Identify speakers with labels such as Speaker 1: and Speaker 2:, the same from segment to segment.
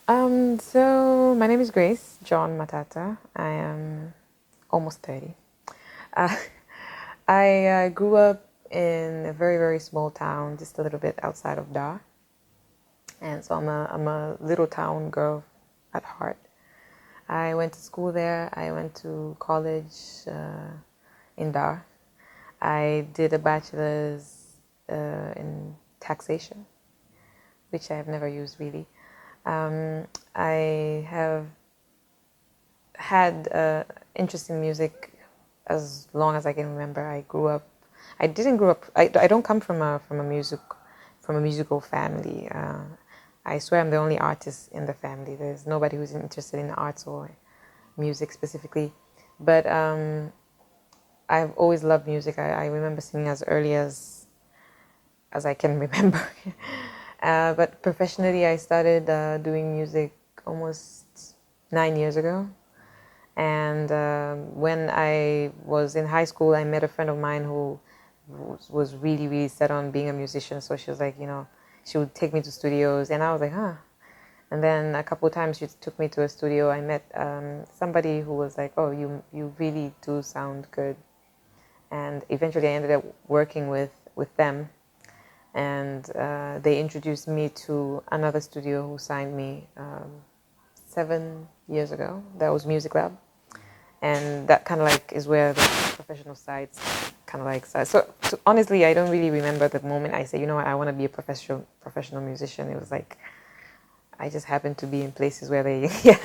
Speaker 1: So my name is Grace John Matata. I am almost 30. Uh, I grew up in a very, very small town, just a little bit outside of Dar. And so I'm a little town girl at heart. I went to school there. I went to college in Dar. I did a bachelor's in taxation, which I have never used really. I have had interest in music as long as I can remember. I grew up. I didn't grow up. I don't come from a musical family. I swear I'm the only artist in the family. There's nobody who's interested in arts or music specifically. But I've always loved music. I remember singing as early as I can remember. But professionally, I started doing music almost 9 years ago. And when I was in high school, I met a friend of mine who was really, really set on being a musician. So she was like, she would take me to studios, and I was like, huh. And then a couple of times she took me to a studio. I met somebody who was like, oh, you really do sound good. And eventually I ended up working with them. And they introduced me to another studio who signed me 7 years ago. That was Music Lab. And that kind of like is where the professional sides kind of like started. So honestly, I don't really remember the moment I say, you know what, I want to be a professional musician. It was like I just happened to be in places where they yeah.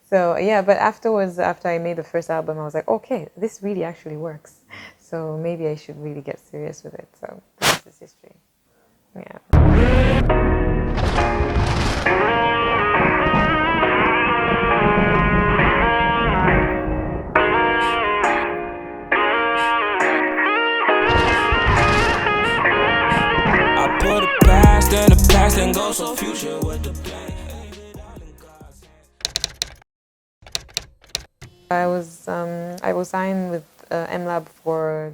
Speaker 1: So yeah, but afterwards, after I made the first album, I was like, okay, this really actually works. So maybe I should really get serious with it. So this is history. Yeah.
Speaker 2: I put the past in the past and go so future with the plan.
Speaker 1: I was signed with MLab for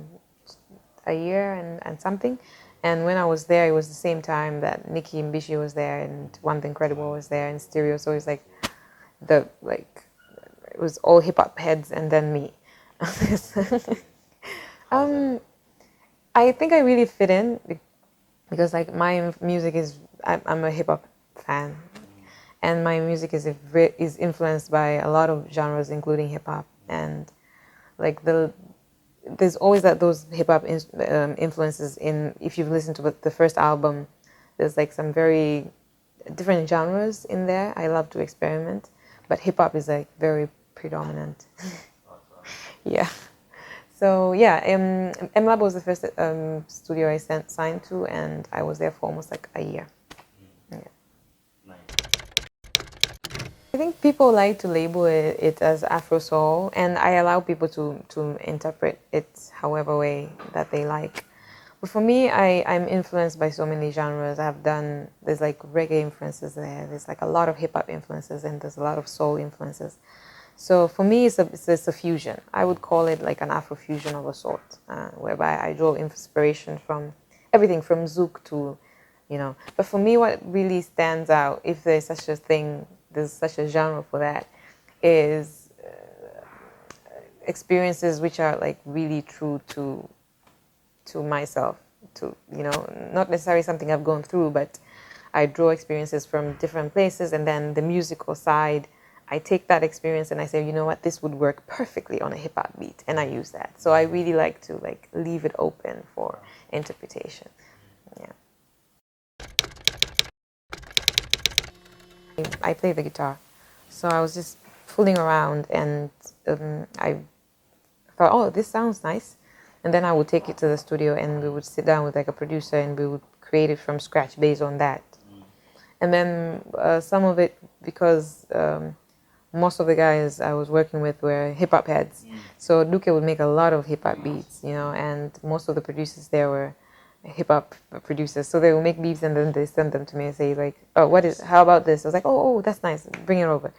Speaker 1: a year and something. And when I was there, it was the same time that Nicki Mbishi was there and One The Incredible was there and Stereo. So it's like it was all hip hop heads and then me. um, I think I really fit in because like my music is I'm a hip hop fan, and my music is influenced by a lot of genres, including hip hop, and like there's always those hip hop influences in. If you've listened to the first album, there's like some very different genres in there. I love to experiment, but hip hop is like very predominant. Yeah. So yeah, MLab was the first studio I signed to, and I was there for almost like a year. Yeah. I think people like to label it as Afro soul, and I allow people to interpret it however way that they like. But for me, I'm influenced by so many genres. There's like reggae influences there, there's like a lot of hip hop influences, and there's a lot of soul influences. So for me, it's a fusion. I would call it like an Afro fusion of a sort, whereby I draw inspiration from everything from Zouk to. But for me, what really stands out, if there's such a genre for that, is experiences which are like really true to myself, to not necessarily something I've gone through, but I draw experiences from different places, and then the musical side, I take that experience and I say, you know what, this would work perfectly on a hip hop beat, and I use that. So I really like to like leave it open for interpretation. Yeah. I play the guitar, so I was just fooling around, and I thought, oh, this sounds nice. And then I would take it to the studio, and we would sit down with like a producer, and we would create it from scratch based on that. And then some of it, because most of the guys I was working with were hip hop heads, so Duke would make a lot of hip hop beats, and most of the producers there were hip hop producers. So they would make beats, and then they send them to me and say like, oh, how about this? I was like, oh, that's nice, bring it over.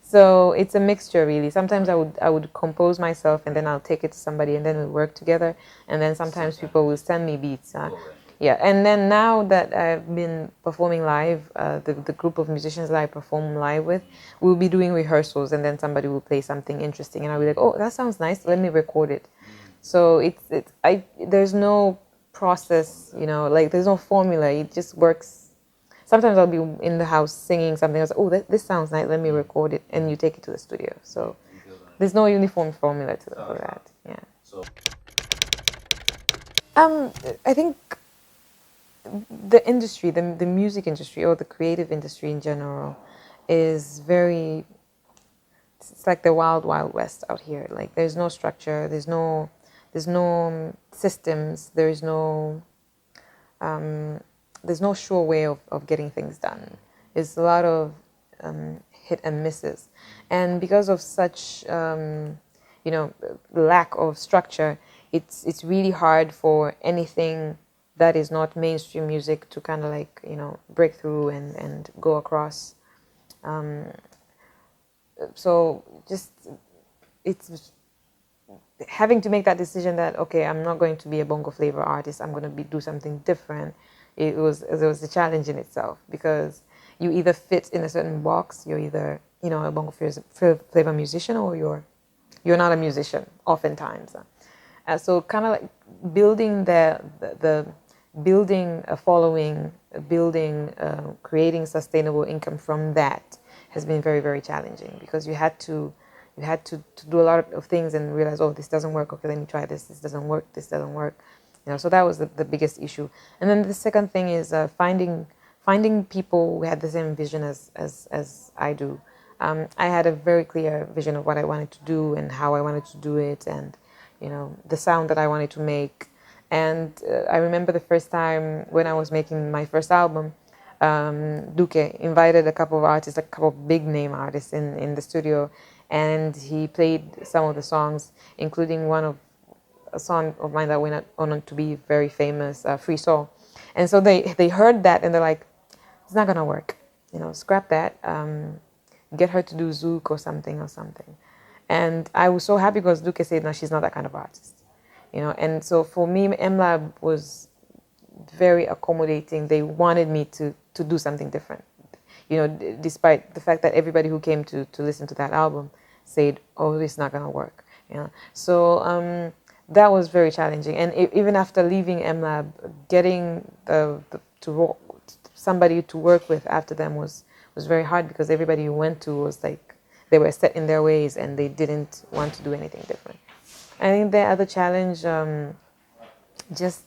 Speaker 1: So it's a mixture, really. Sometimes I would compose myself, and then I'll take it to somebody, and then we work together. And then sometimes people will send me beats. Yeah, and then now that I've been performing live, the group of musicians that I perform live with, we'll be doing rehearsals, and then somebody will play something interesting, and I'll be like, "Oh, that sounds nice. Let me record it." So it's I there's no process, like there's no formula. It just works. Sometimes I'll be in the house singing something. I was like, "Oh, this sounds nice. Let me record it," and you take it to the studio. So there's no uniform formula for that. Yeah. Um, I think the industry, the music industry or the creative industry in general, is very. It's like the wild, wild west out here. Like there's no structure. There's no systems. There's no sure way of getting things done. It's a lot of hit and misses, and because of such lack of structure, it's really hard for anything that is not mainstream music to kind of like break through and go across. So just it's having to make that decision that okay, I'm not going to be a bongo flavor artist. I'm going to do something different. It was a challenge in itself because you either fit in a certain box. You're either a bongo flavor musician or you're not a musician. Oftentimes, so kind of like building the building a following, building creating sustainable income from that has been very, very challenging because you had to do a lot of things and realize, oh, this doesn't work. Okay, let me try this. This doesn't work. This doesn't work. So that was the biggest issue. And then the second thing is finding people who had the same vision as I do. I had a very clear vision of what I wanted to do and how I wanted to do it, and the sound that I wanted to make. And I remember the first time when I was making my first album, Duque invited a couple of artists, a couple of big name artists in the studio, and he played some of the songs, including a song of mine that went on to be very famous, Free Soul. And so they heard that and they're like, it's not gonna work, scrap that, get her to do Zouk or something. And I was so happy because Duque said, no, she's not that kind of artist, and so for me, MLab was very accommodating. They wanted me to do something different, despite the fact that everybody who came to listen to that album said, oh, this is not going to work. So that was very challenging. And even after leaving MLab, getting somebody to work with after them was very hard because everybody you went to was like, they were set in their ways and they didn't want to do anything different. I think the other challenge, just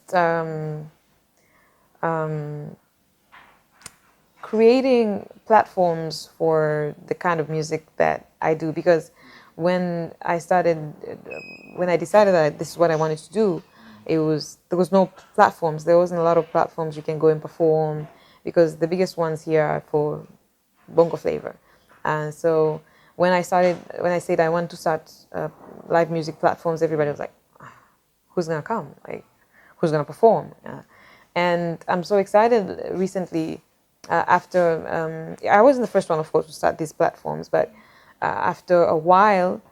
Speaker 1: creating platforms for the kind of music that I do, because when I decided that this is what I wanted to do, there was no platforms. There wasn't a lot of platforms you can go and perform because the biggest ones here are for bongo flavor. And so when I said I want to start live music platforms, everybody was like, who's gonna come? Like, who's gonna perform? And I'm so excited recently. After I wasn't the first one, of course, to start these platforms, but after a while,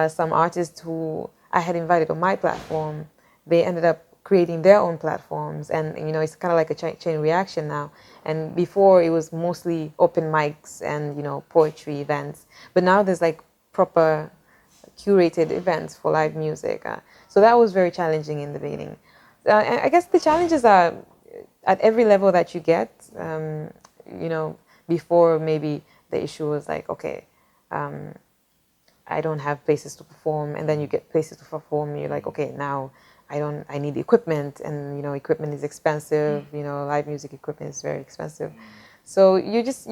Speaker 1: some artists who I had invited on my platform, they ended up creating their own platforms, and it's kind of like a chain reaction now. And before it was mostly open mics and poetry events, but now there's like proper curated events for live music. So that was very challenging in the beginning. I guess the challenges are at every level that you get. Before maybe the issue was like, okay, I don't have places to perform, and then you get places to perform. You're like, okay, now I need equipment, and equipment is expensive. Live music equipment is very expensive. So you just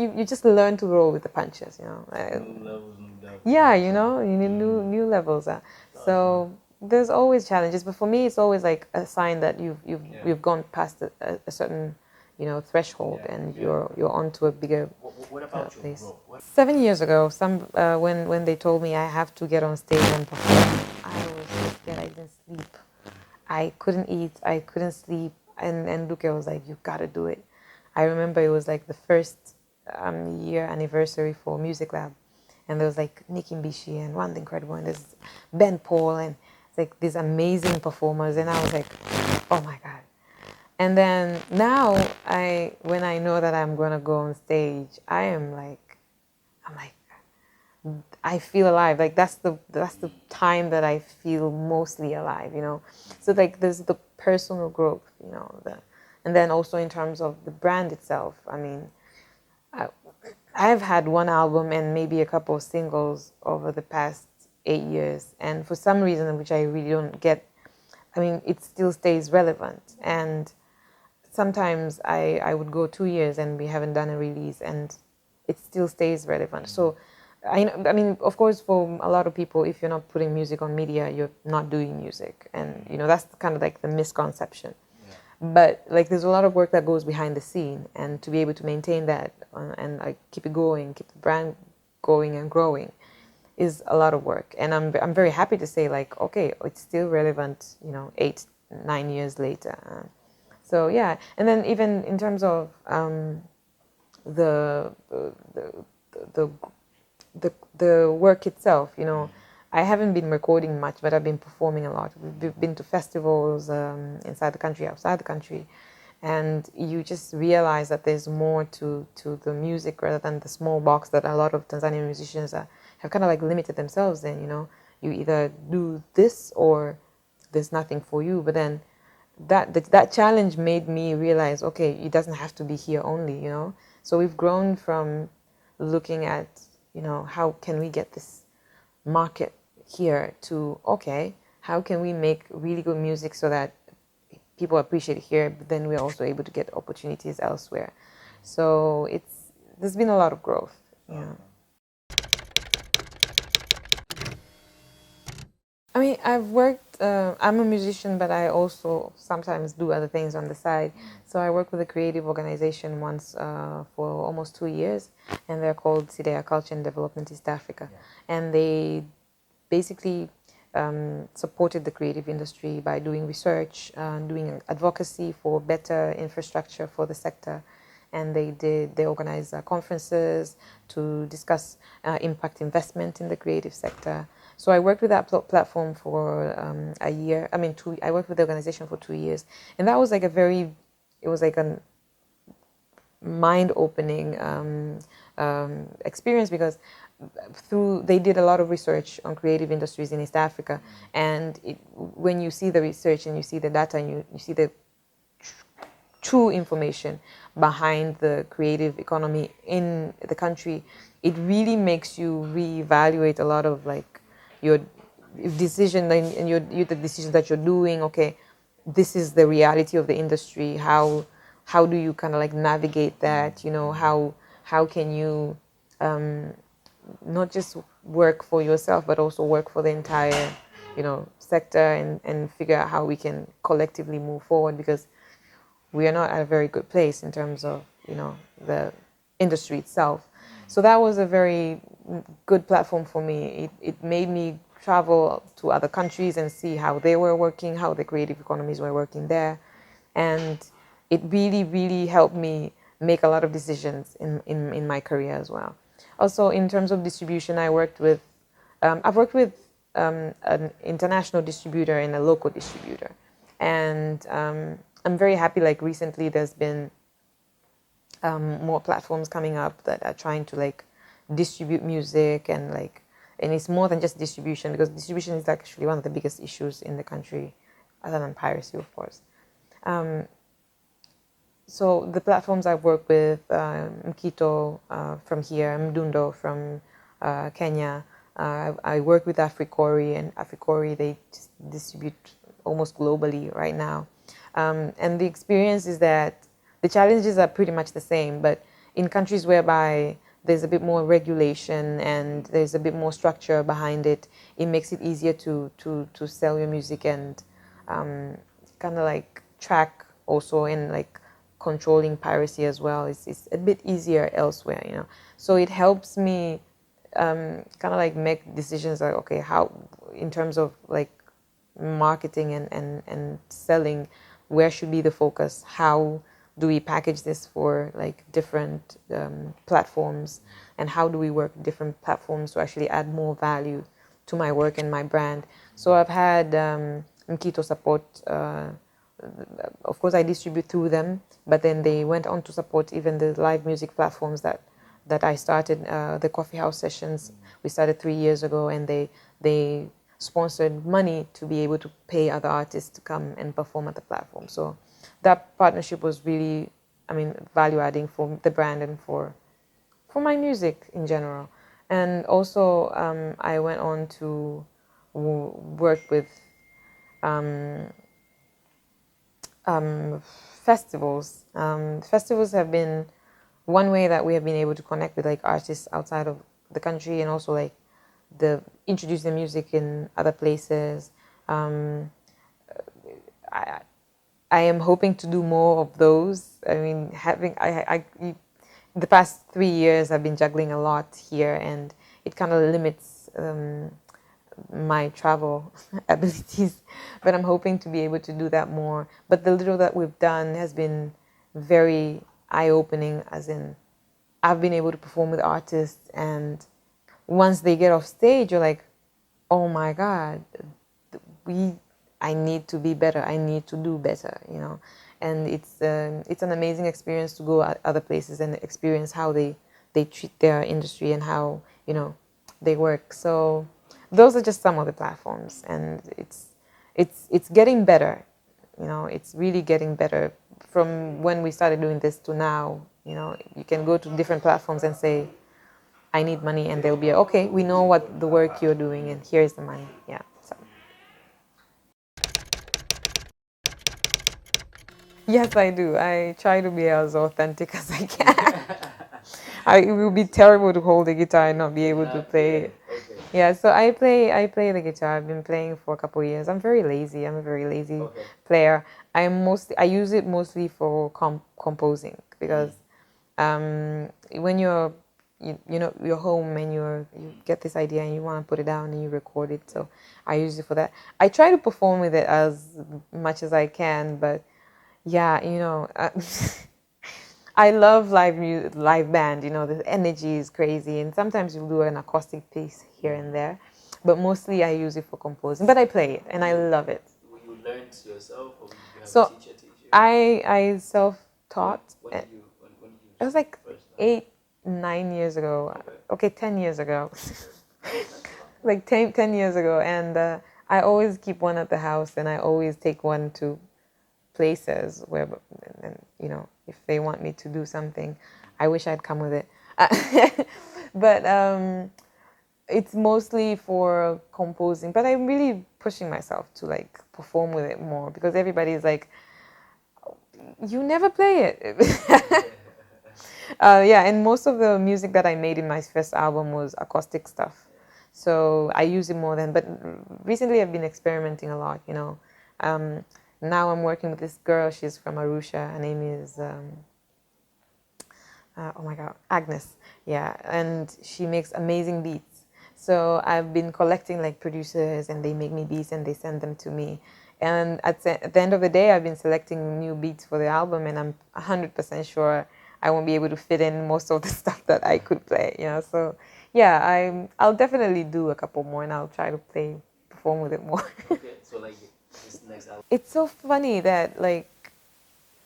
Speaker 1: learn to roll with the punches.
Speaker 3: New levels, new depths.
Speaker 1: Yeah, you need new levels. So there's always challenges, but for me, it's always like a sign that you've gone past a certain threshold, and you're onto a bigger
Speaker 3: What about your
Speaker 1: place.
Speaker 3: growth?
Speaker 1: 7 years ago, when they told me I have to get on stage and perform, I was so scared. I didn't sleep. I couldn't eat. I couldn't sleep. And Luke was like, "You gotta do it." I remember it was like the first year anniversary for Music Lab, and there was like Nicki Mbishi and One the Incredible, and there's Ben Paul, and it's like these amazing performers, and I was like, "Oh my god!" And then now when I know that I'm gonna go on stage, I'm like, I feel alive. Like that's the time that I feel mostly alive, you know. So like there's the personal growth, you know, and then also in terms of the brand itself. I mean, I, I've had one album and maybe a couple of singles over the past 8 years, and for some reason which I really don't get, I mean, it still stays relevant. And sometimes I would go 2 years and we haven't done a release and it still stays relevant. So I mean, of course, for a lot of people, if you're not putting music on media, you're not doing music. And, you know, that's kind of like the misconception. But like there's a lot of work that goes behind the scene, and to be able to maintain that and like keep it going, keep the brand going and growing is a lot of work. And I'm very happy to say, like, okay, it's still relevant, you know, 8, 9 years later. So yeah, and then even in terms of the, the the the work itself, you know, I haven't been recording much, but I've been performing a lot. We've been to festivals inside the country, outside the country, and you just realize that there's more to the music rather than the small box that a lot of Tanzanian musicians have kind of like limited themselves in. You know, you either do this or there's nothing for you. But then that challenge made me realize, okay, it doesn't have to be here only. You know, so we've grown from looking at, you know, how can we get this market here to, okay, how can we make really good music so that people appreciate it here, but then we're also able to get opportunities elsewhere. So there's been a lot of growth. Yeah. I mean, I've worked, I'm a musician, but I also sometimes do other things on the side. So I work with a creative organization once for almost 2 years, and they're called Sidea Culture and Development East Africa. And they basically supported the creative industry by doing research, doing advocacy for better infrastructure for the sector. And they organize conferences to discuss impact investment in the creative sector. So I worked with that platform for a year. I mean, I worked with the organization for 2 years, and that was like it was like a mind-opening experience, because they did a lot of research on creative industries in East Africa, and when you see the research and you see the data and you see the true information behind the creative economy in the country, it really makes you reevaluate a lot of like your decision and the decisions that you're doing. Okay, this is the reality of the industry. How do you kind of like navigate that? You know, how can you not just work for yourself but also work for the entire, you know, sector, and figure out how we can collectively move forward, because we are not at a very good place in terms of, you know, the industry itself. So that was a very good platform for me. It made me travel to other countries and see how they were working, how the creative economies were working there. And it really, really helped me make a lot of decisions in my career as well. Also, in terms of distribution, I've worked with an international distributor and a local distributor. And I'm very happy, like recently there's been more platforms coming up that are trying to like distribute music, and it's more than just distribution, because distribution is actually one of the biggest issues in the country, other than piracy, of course. So the platforms I've worked with, Mkito from here, Mdundo from Kenya. I work with Africori, and Africori, they just distribute almost globally right now. And the experience is that the challenges are pretty much the same, but in countries whereby there's a bit more regulation and there's a bit more structure behind it, it makes it easier to sell your music and kind of like track also, and like controlling piracy as well. It's a bit easier elsewhere, you know. So it helps me kind of like make decisions like, okay, how, in terms of like marketing and selling, where should be the focus? How do we package this for like different platforms? And how do we work with different platforms to actually add more value to my work and my brand? So I've had Mkito support of course I distribute through them, but then they went on to support even the live music platforms that I started, the coffee house sessions. We started 3 years ago, and they sponsored money to be able to pay other artists to come and perform at the platform. So that partnership was really, I mean, value adding for the brand and for my music in general. And also, I went on to work with um, um, festivals. Festivals have been one way that we have been able to connect with like artists outside of the country, and also like the introduce their music in other places. Um, I I am hoping to do more of those. I mean, the past 3 years I've been juggling a lot here, and it kind of limits my travel abilities, but I'm hoping to be able to do that more. But the little that we've done has been very eye-opening, as in I've been able to perform with artists, and once they get off stage, you're like, oh my God, we I need to be better. I need to do better, you know. And it's an amazing experience to go at other places and experience how they treat their industry and how, you know, they work. So those are just some of the platforms, and it's getting better. You know, it's really getting better from when we started doing this to now. You know, you can go to different platforms and say, I need money, and they'll be okay. We know what the work you're doing, and here's the money. Yeah. So yes, I do. I try to be as authentic as I can. It would be terrible to hold the guitar and not be able to play it.
Speaker 3: Okay.
Speaker 1: Yeah, so I play the guitar. I've been playing for a couple of years. I'm very lazy. I'm a very lazy
Speaker 3: Okay.
Speaker 1: player. I use it mostly for composing, because when you know, you're home and you get this idea and you want to put it down and you record it. So I use it for that. I try to perform with it as much as I can, but yeah, you know, I love live band. You know, the energy is crazy, and sometimes you do an acoustic piece here and there, but mostly I use it for composing. But I play it and I love it.
Speaker 3: You learned yourself, or did you have a
Speaker 1: So
Speaker 3: teacher teach you?
Speaker 1: I self-taught.
Speaker 3: When did you when did you
Speaker 1: It was like
Speaker 3: first learn?
Speaker 1: 8, 9 years ago.
Speaker 3: Okay.
Speaker 1: Okay, 10 years ago.
Speaker 3: That's a lot.
Speaker 1: Like 10 years ago, and I always keep one at the house, and I always take one to places where, and you know, if they want me to do something, I wish I'd come with it. But it's mostly for composing. But I'm really pushing myself to like perform with it more, because everybody's like, you never play it. Yeah, and most of the music that I made in my first album was acoustic stuff. So I use it more than, but recently I've been experimenting a lot, you know. Um, Now I'm working with this girl. She's from Arusha. Her name is, oh my God, Agnes. Yeah, and she makes amazing beats. So I've been collecting like producers, and they make me beats and they send them to me. And at the end of the day, I've been selecting new beats for the album, and I'm 100% sure I won't be able to fit in most of the stuff that I could play. You know, so yeah, I'll definitely do a couple more, and I'll try to perform with it more.
Speaker 3: Okay, so like this next album.
Speaker 1: It's so funny that like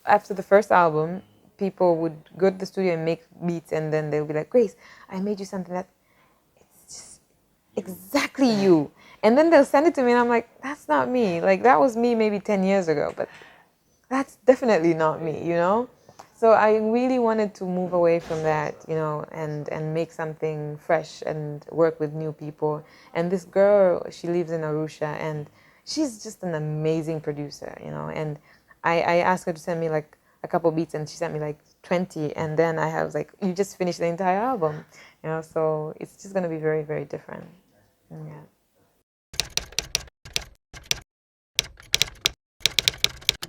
Speaker 1: after the first album, people would go to the studio and make beats, and then they'll be like, Grace, I made you something that it's just exactly you. And then they'll send it to me, and I'm like, that's not me. Like, that was me maybe 10 years ago, but that's definitely not me, you know? So I really wanted to move away from that, you know, and make something fresh and work with new people. And this girl, she lives in Arusha, and she's just an amazing producer, you know. And I asked her to send me like a couple beats, and she sent me like 20. And then I was like, you just finished the entire album, you know. So it's just going to be very, very different. Yeah.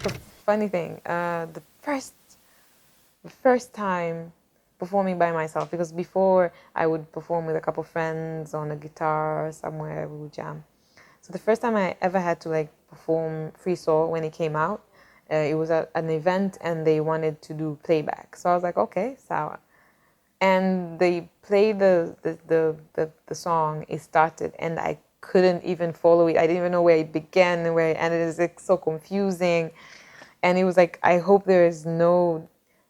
Speaker 1: The funny thing, the first time performing by myself, because before I would perform with a couple friends on a guitar somewhere, we would jam. So the first time I ever had to like perform Free Soul when it came out, it was at an event and they wanted to do playback. So I was like, okay, sour. And they played the song, it started, and I couldn't even follow it. I didn't even know where it began and where it ended. It was like so confusing. and it was like, I hope there is no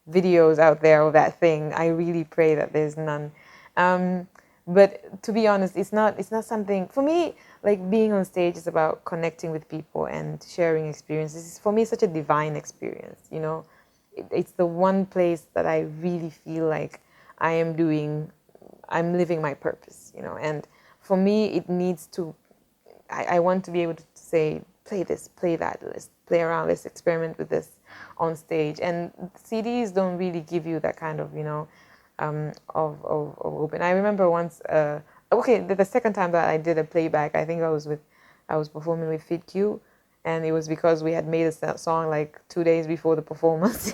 Speaker 1: videos out there of that thing. I really pray that there's none. Um, but to be honest, it's not something for me. Like being on stage is about connecting with people and sharing experiences. It's, for me, such a divine experience. It's the one place that I really feel like I am doing, I'm living my purpose. And for me, it needs to. I want to be able to say, play this, play that, let's play around, let's experiment with this on stage. And CDs don't really give you that kind of, of open. I remember once, okay, the second time that I did a playback, I think I was performing with Fit Q, and it was because we had made a song like 2 days before the performance.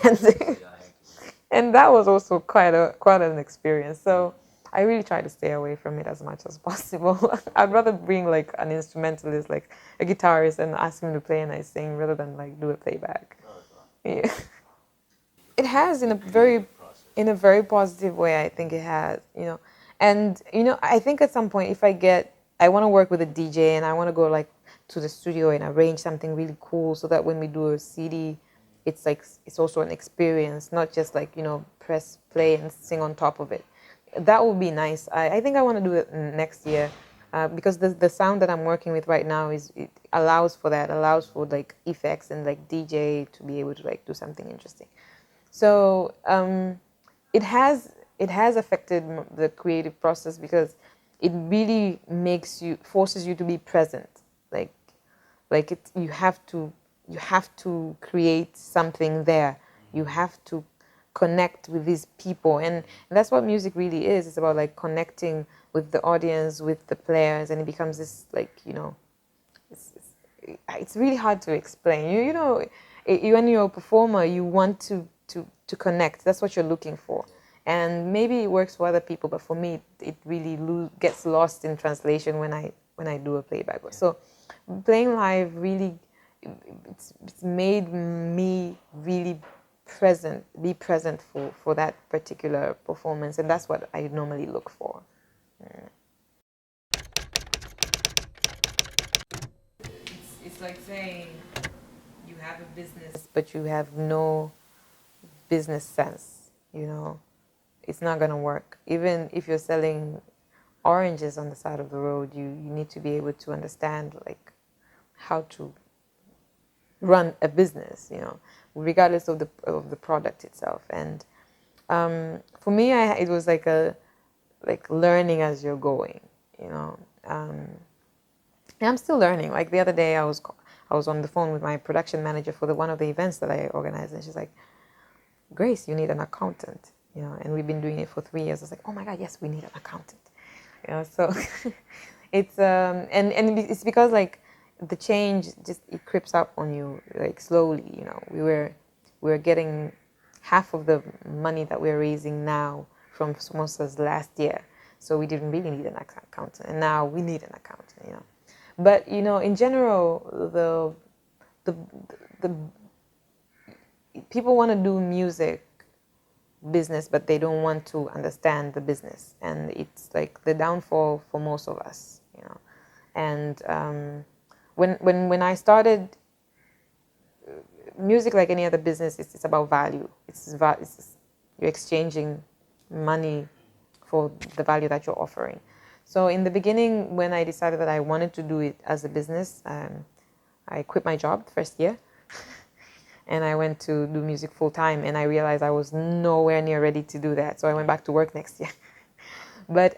Speaker 1: And that was also quite an experience. So I really try to stay away from it as much as possible. I'd rather bring like an instrumentalist, like a guitarist, and ask him to play and I sing rather than like do a playback. Yeah. It has in a very positive way. I think it has, and I think at some point if I want to work with a DJ and I want to go like to the studio and arrange something really cool so that when we do a CD, it's like it's also an experience, not just like press play and sing on top of it. That would be nice. I think I want to do it next year, because the sound that I'm working with right now it allows for that, allows for like effects and like DJ to be able to like do something interesting. So it has affected the creative process because it really forces you to be present. Like you have to create something there. You have to connect with these people, and that's what music really is. It's about like connecting with the audience, with the players, and it becomes this like it's really hard to explain. When you're a performer, you want to connect. That's what you're looking for, and maybe it works for other people, but for me, it really gets lost in translation when I do a playback. So, playing live really, it's made me really be present for that particular performance, and that's what I normally look for. It's like saying you have a business, but you have no business sense. It's not going to work. Even if you're selling oranges on the side of the road, you need to be able to understand like how to run a business, regardless of the product itself. And for me, it was like learning as you're going, and I'm still learning. Like the other day, I was on the phone with my production manager for one of the events that I organized, and she's like, "Grace, you need an accountant," and we've been doing it for 3 years. I was like, "Oh my God, yes, we need an accountant," So it's and it's because like the change just it creeps up on you like slowly. We were getting half of the money that we're raising now from sponsors last year, so we didn't really need an accountant, and now we need an accountant. But in general, the the people want to do music business, but they don't want to understand the business, and it's like the downfall for most of us. And when I started music, like any other business, it's about value. You're exchanging money for the value that you're offering. So in the beginning, when I decided that I wanted to do it as a business, I quit my job the first year and I went to do music full time, and I realized I was nowhere near ready to do that. So I went back to work next year. But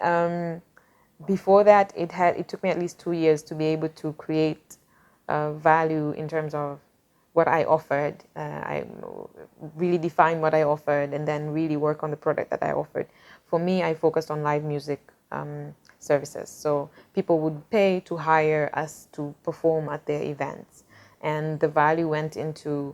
Speaker 1: before that, it took me at least 2 years to be able to create value in terms of what I offered. I really defined what I offered and then really work on the product that I offered. For me, I focused on live music services. So people would pay to hire us to perform at their events. And the value went into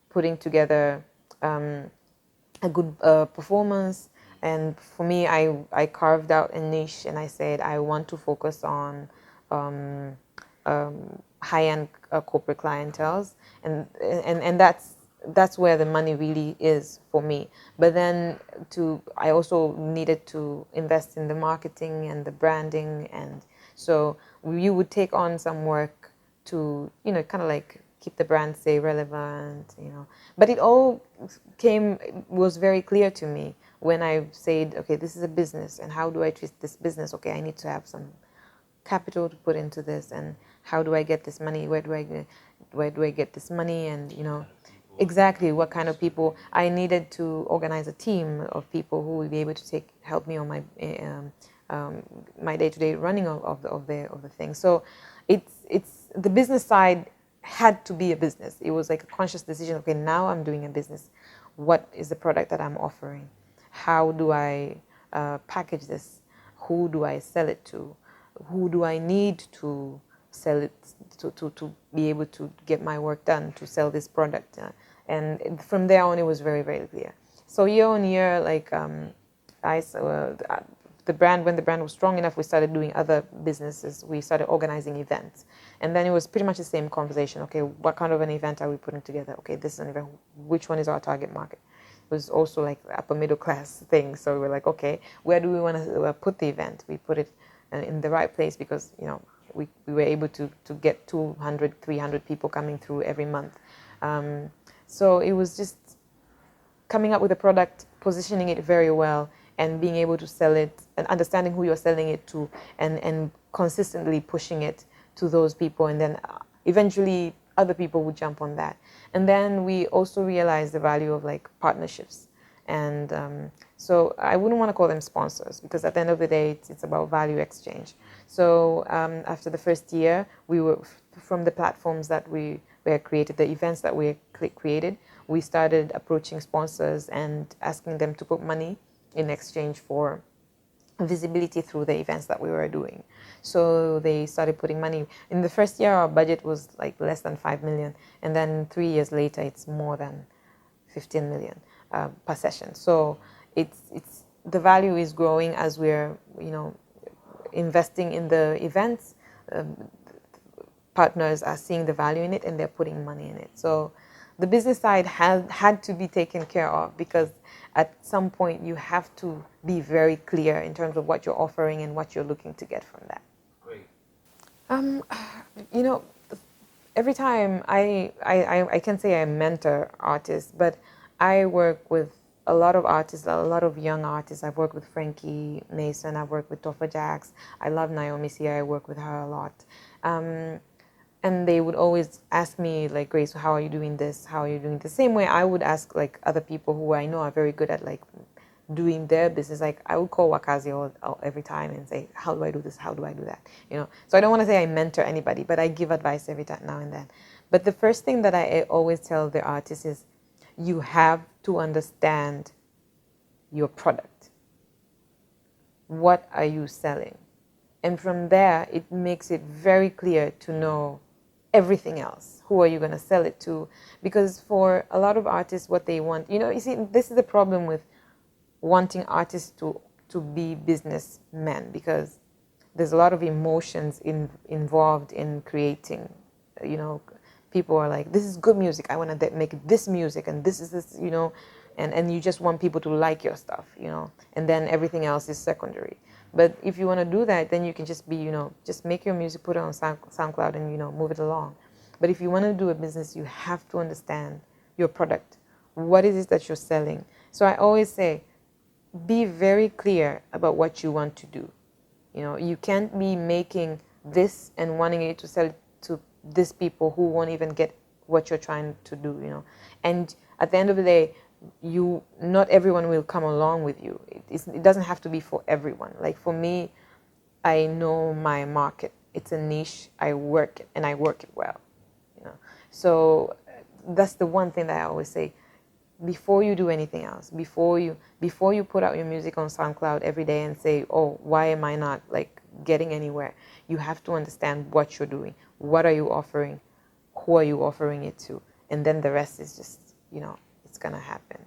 Speaker 1: putting together a good performance. And for me, I carved out a niche and I said, I want to focus on high-end corporate clienteles, and that's where the money really is for me. But then I also needed to invest in the marketing and the branding, and so you would take on some work to kind of like keep the brand stay relevant, But it all was very clear to me when I said, okay, this is a business, and how do I treat this business? Okay, I need to have some capital to put into this, and how do I get this money? Where do I get this money? And exactly what kind of people I needed to organize a team of people who will be able to help me on my day-to-day running of the thing. So it's the business side had to be a business. It was like a conscious decision. Okay, now I'm doing a business. What is the product that I'm offering? How do I package this? Who do I sell it to? Who do I need to sell it to be able to get my work done, to sell this product? And from there on, it was very, very clear. So year on year, like the brand, when the brand was strong enough, we started doing other businesses. We started organizing events. And then it was pretty much the same conversation. Okay, what kind of an event are we putting together? Okay, this is an event. Which one is our target market? It was also like upper middle class thing. So we're like, okay, where do we want to put the event? We put it in the right place because, we were able to get 200, 300 people coming through every month. So it was just coming up with a product, positioning it very well, and being able to sell it, and understanding who you're selling it to, and consistently pushing it to those people, and then eventually other people would jump on that. And then we also realized the value of like partnerships. And so I wouldn't want to call them sponsors, because at the end of the day, it's about value exchange. So after the first year, we were from the platforms that we created, the events that we created, we started approaching sponsors and asking them to put money in exchange for visibility through the events that we were doing. So they started putting money. In the first year, our budget was like less than 5 million. And then 3 years later, it's more than 15 million per session. So it's the value is growing as we're, investing in the events. Partners are seeing the value in it, and they're putting money in it. So the business side had to be taken care of, because at some point you have to be very clear in terms of what you're offering and what you're looking to get from that.
Speaker 3: Great.
Speaker 1: You know, every time I can say I mentor artists, but I work with a lot of artists, a lot of young artists. I've worked with Frankie Mason, I've worked with Topher Jacks. I love Naomi Sia, I work with her a lot. And they would always ask me, like, Grace, how are you doing this? How are you doing the same way I would ask like other people who I know are very good at like doing their business. Like I would call Wakazi every time and say, how do I do this? How do I do that? So I don't want to say I mentor anybody, but I give advice every time now and then. But the first thing that I always tell the artists is, you have to understand your product. What are you selling? And from there, it makes it very clear to know everything else. Who are you going to sell it to? Because for a lot of artists, what they want, you see, this is the problem with wanting artists to be businessmen, because there's a lot of emotions involved in creating. People are like, this is good music, I want to make this music, and this is this, and you just want people to like your stuff, and then everything else is secondary. But if you want to do that, then you can just be, just make your music, put it on SoundCloud, and move it along. But if you want to do a business, you have to understand your product. What is it that you're selling? So I always say, be very clear about what you want to do. You can't be making this and wanting it to sell to these people who won't even get what you're trying to do. And at the end of the day, not everyone will come along with you. It doesn't have to be for everyone. Like for me, I know my market. It's a niche. I work it, and I work it well. So that's the one thing that I always say. Before you do anything else, before you put out your music on SoundCloud every day and say, oh, why am I not like getting anywhere? You have to understand what you're doing. What are you offering? Who are you offering it to? And then the rest is just, it's gonna happen.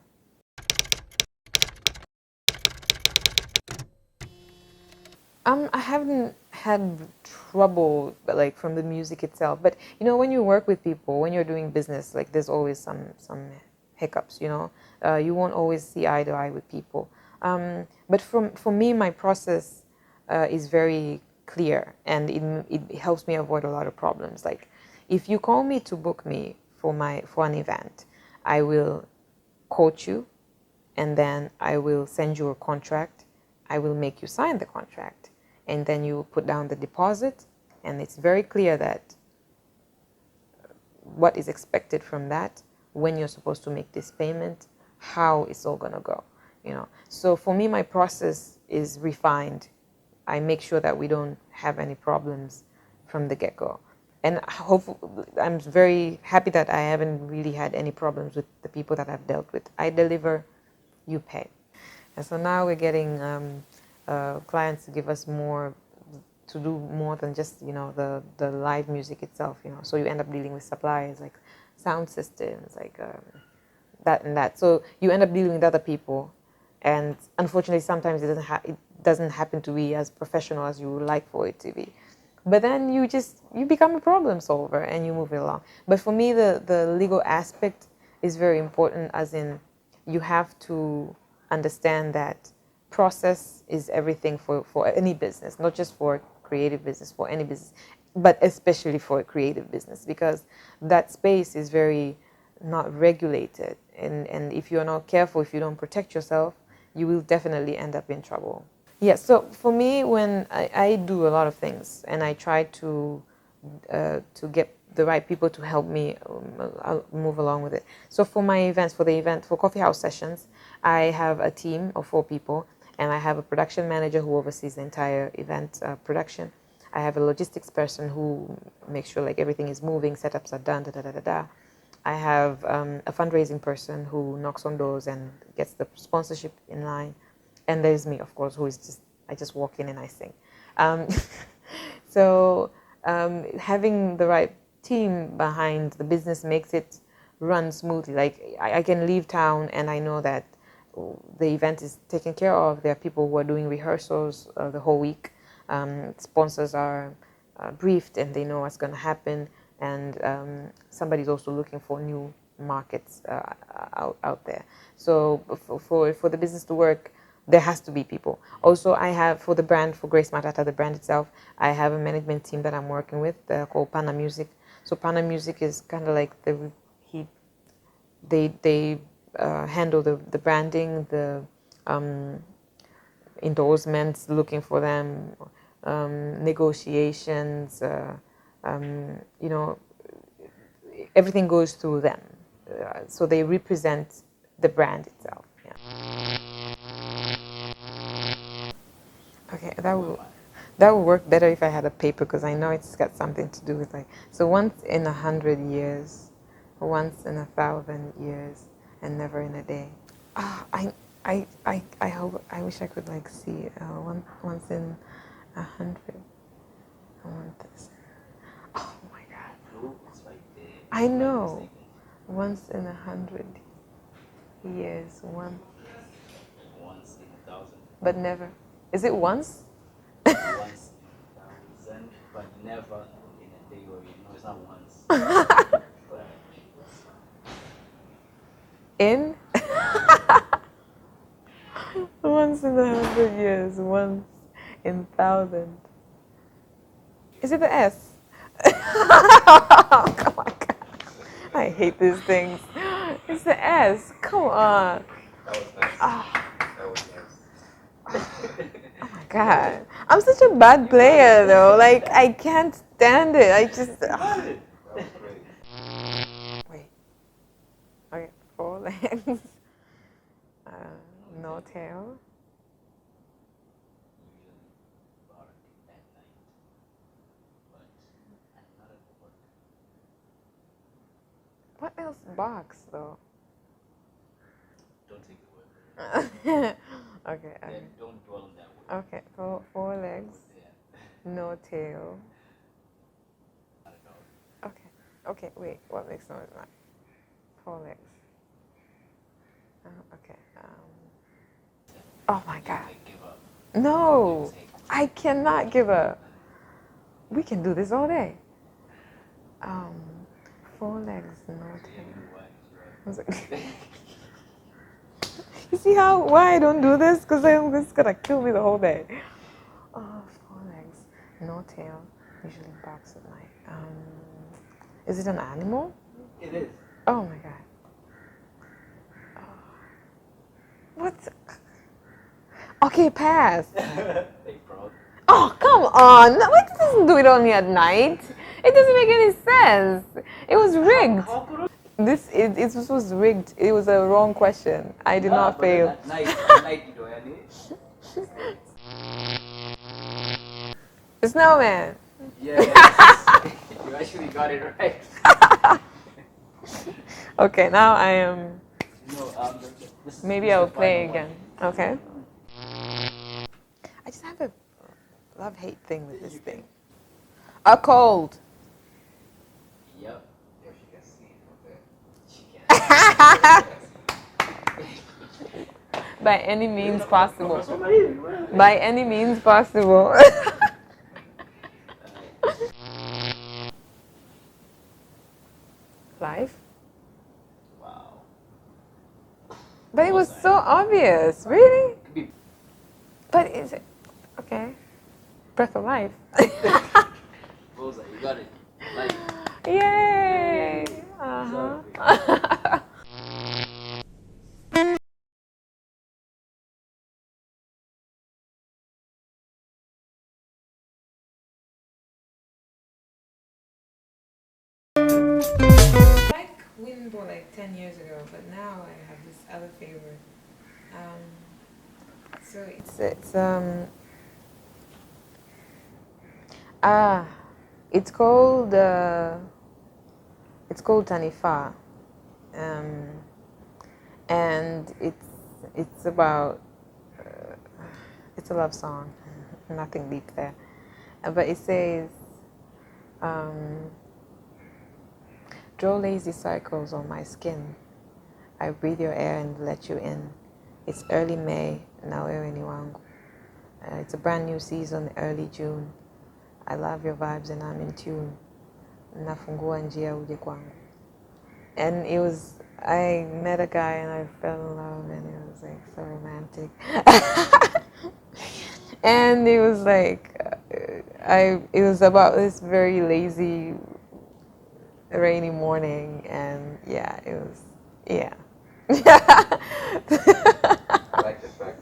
Speaker 1: I haven't had trouble, but like from the music itself. But when you work with people, when you're doing business, like there's always some hiccups. You won't always see eye to eye with people. But for me, my process is very clear, and it helps me avoid a lot of problems. Like if you call me to book me for an event, I will quote you, and then I will send you a contract. I will make you sign the contract, and then you put down the deposit, and it's very clear that what is expected from that, when you're supposed to make this payment, how it's all gonna go, you know. So for me, my process is refined. I make sure that we don't have any problems from the get-go. And I'm very happy that I haven't really had any problems with the people that I've dealt with. I deliver, you pay. And so now we're getting clients to give us more, to do more than just, you know, the live music itself, you know. So you end up dealing with suppliers like sound systems, like that and that. So you end up dealing with other people, and unfortunately sometimes it doesn't happen to be as professional as you would like for it to be. But then you become a problem solver and you move it along. But for me, the legal aspect is very important, as in you have to understand that process is everything for any business, not just for creative business, for any business, but especially for a creative business, because that space is very not regulated. And if you're not careful, if you don't protect yourself, you will definitely end up in trouble. Yeah, so for me, when I do a lot of things, and I try to get the right people to help me move along with it. So for my events, for coffee house sessions, I have a team of 4 people, and I have a production manager who oversees the entire event production. I have a logistics person who makes sure like everything is moving, setups are done, da da da da da. I have a fundraising person who knocks on doors and gets the sponsorship in line. And there's me, of course, I just walk in and I sing. Um, so having the right team behind the business makes it run smoothly. Like I can leave town and I know that the event is taken care of. There are people who are doing rehearsals the whole week. Sponsors are briefed and they know what's going to happen. And somebody's also looking for new markets out there. So for the business to work, there has to be people. Also, I have for Grace Matata, the brand itself, I have a management team that I'm working with called Pana Music. So Pana Music is kind of like they handle the branding, the endorsements, looking for them, negotiations, you know, everything goes through them. So they represent the brand itself. Yeah. Okay, that would work better if I had a paper, because I know it's got something to do with like, so once in 100 years, once in 1,000 years, and never in a day. Ah, I hope, I wish I could like see once in 100. I want this. Oh my God.
Speaker 3: No, it's right there.
Speaker 1: I
Speaker 3: Am I
Speaker 1: know.
Speaker 3: mistaken?
Speaker 1: Once in 100 years, one,
Speaker 3: Once in 1,000.
Speaker 1: but never. Is it once?
Speaker 3: Once in 1,000, but never in a day, or no, it's not once. But
Speaker 1: In? Once in 100 years, once in 1,000. Is it the S? Oh, come on, God. I hate these things. It's the S. Come on.
Speaker 3: that was nice. That was nice.
Speaker 1: Oh my God. I'm such a bad player though. Like, I can't stand it. I just.
Speaker 3: Got it. That was great.
Speaker 1: Wait. Okay, 4 legs. Uh, no tail.
Speaker 3: Usually bark at night, but I'm not at work.
Speaker 1: What else barks though?
Speaker 3: Don't take the word.
Speaker 1: Okay.
Speaker 3: Then don't dwell on that word.
Speaker 1: Okay. 4 legs.
Speaker 3: Yeah.
Speaker 1: No tail.
Speaker 3: Not at all.
Speaker 1: Okay. Okay. Wait. What makes noise now? 4 legs. Okay. Oh my God.
Speaker 3: Like, give up.
Speaker 1: No. I cannot give up. We can do this all day. 4 legs, no tail. I was like, you see why I don't do this? Because it's gonna kill me the whole day. Oh, 4 legs, no tail. Usually barks at night. Is it an animal?
Speaker 3: It is.
Speaker 1: Oh my god. What? Okay, pass.
Speaker 3: Hey, bro.
Speaker 1: Oh, come on. Why doesn't do it only at night? It doesn't make any sense. It was rigged. This was rigged. It was a wrong question. I did not
Speaker 3: but then
Speaker 1: fail.
Speaker 3: at night you don't any.
Speaker 1: The snowman.
Speaker 3: Yes. You actually got it right.
Speaker 1: Okay, now I am.
Speaker 3: No, this
Speaker 1: Maybe
Speaker 3: is
Speaker 1: I
Speaker 3: the
Speaker 1: will play
Speaker 3: final
Speaker 1: again.
Speaker 3: one.
Speaker 1: Okay. I just have a love-hate thing with this thing. A cold.
Speaker 3: Yep. If she can see from there. She can.
Speaker 1: By any means possible. By any means possible. Life?
Speaker 3: Wow.
Speaker 1: But it was so obvious. Really? But is it okay? Breath of life.
Speaker 3: Bullseye, you got it. Like,
Speaker 1: Yay! Uh-huh. Like Winbo like 10 years ago, but now I have this other favorite. So ah it's called Tanifa. Um, and it's about it's a love song. Nothing deep there. But it says um, draw lazy circles on my skin. I breathe your air and let you in. It's early May, now wewe ni wangu. It's a brand new season, early June. I love your vibes and I'm in tune. Nafungua njia uje kwangu. And it was, I met a guy and I fell in love and it was like so romantic. And it was like, it was about this very lazy, rainy morning and yeah, it was, yeah.
Speaker 3: like the fact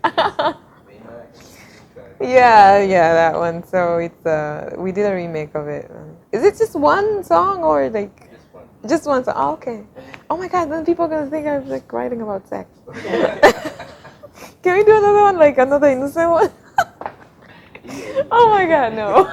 Speaker 3: that
Speaker 1: Yeah, that one. So it's we did a remake of it. Is it just one song or like
Speaker 3: Just one.
Speaker 1: just one song? Oh, okay. Oh my god, then people are gonna think I'm like writing about sex. Can we do another one, like another innocent one? Oh my god, no.